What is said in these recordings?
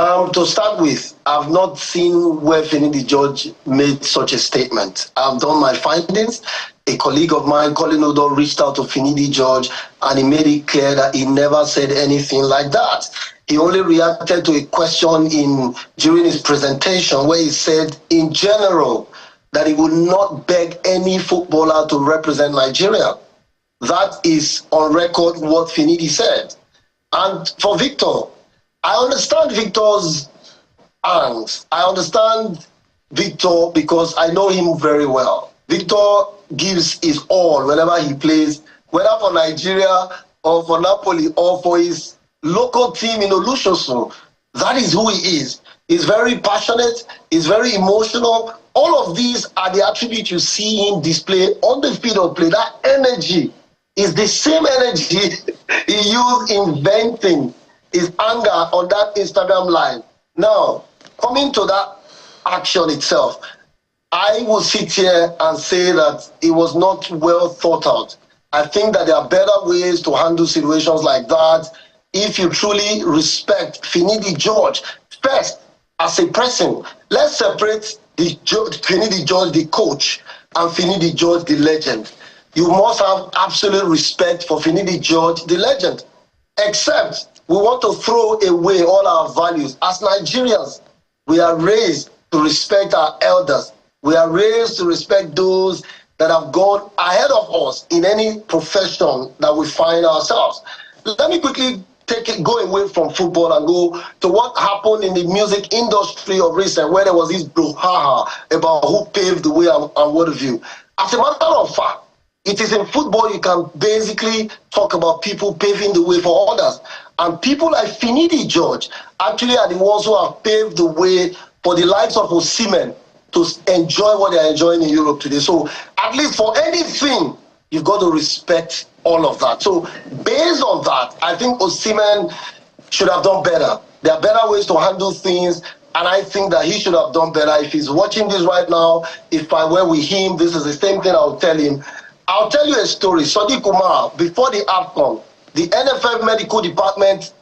To start with, I've not seen where Finidi George made such a statement. I've done my findings. A colleague of mine, Colin Odo, reached out to Finidi George and he made it clear that he never said anything like that. He only reacted to a question during his presentation where he said, in general, that he would not beg any footballer to represent Nigeria. That is on record what Finidi said. And for Victor, I understand Victor's angst. I understand Victor because I know him very well. Victor gives his all whenever he plays, whether for Nigeria or for Napoli or for his local team in Olusoso. That is who he is. He's very passionate. He's very emotional. All of these are the attributes you see him display on the field of play. That energy is the same energy he used in venting his anger on that Instagram live. Now, coming to that action itself, I will sit here and say that it was not well thought out. I think that there are better ways to handle situations like that if you truly respect Finidi George. First, as a person, let's separate Finidi George, the coach, and Finidi George, the legend. You must have absolute respect for Finidi George, the legend. Except we want to throw away all our values. As Nigerians, we are raised to respect our elders. We are raised to respect those that have gone ahead of us in any profession that we find ourselves. Let me quickly go away from football and go to what happened in the music industry of recent, where there was this brouhaha about who paved the way and what have you. As a matter of fact, it is in football you can basically talk about people paving the way for others. And people like Finidi George actually are the ones who have paved the way for the likes of Osimhen to enjoy what they're enjoying in Europe today. So at least for anything, you've got to respect all of that. So based on that, I think Osimhen should have done better. There are better ways to handle things, and I think that he should have done better. If he's watching this right now, if I were with him, this is the same thing I would tell him. I'll tell you a story. Sadiq Umar, before the AFCON, the NFF medical department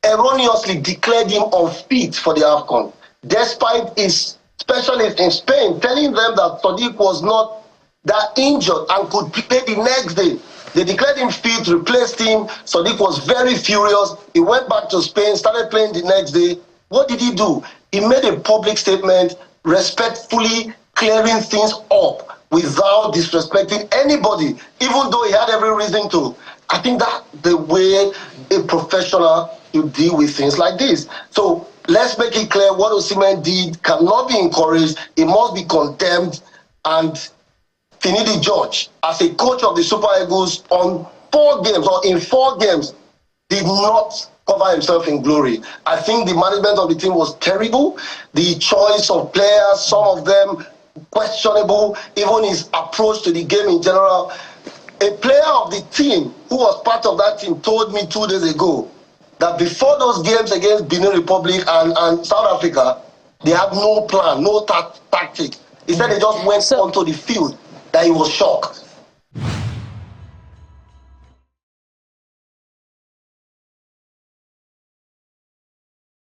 erroneously declared him unfit for the AFCON, despite his specialist in Spain telling them that Sadiq was not that injured and could play the next day. They declared him fit, replaced him. Sadiq was very furious. He went back to Spain, started playing the next day. What did he do? He made a public statement, respectfully clearing things up without disrespecting anybody, even though he had every reason to. I think that's the way a professional you deal with things like this. So let's make it clear what Osimhen did cannot be encouraged. It must be condemned. And Finidi George, as a coach of the Super Eagles, on 4 games or in 4 games, did not cover himself in glory. I think the management of the team was terrible. The choice of players, some of them questionable, even his approach to the game in general. A player of the team who was part of that team told me 2 days ago that before those games against Benin Republic and South Africa, they had no plan, no tactic. He said they just went onto the field, that he was shocked.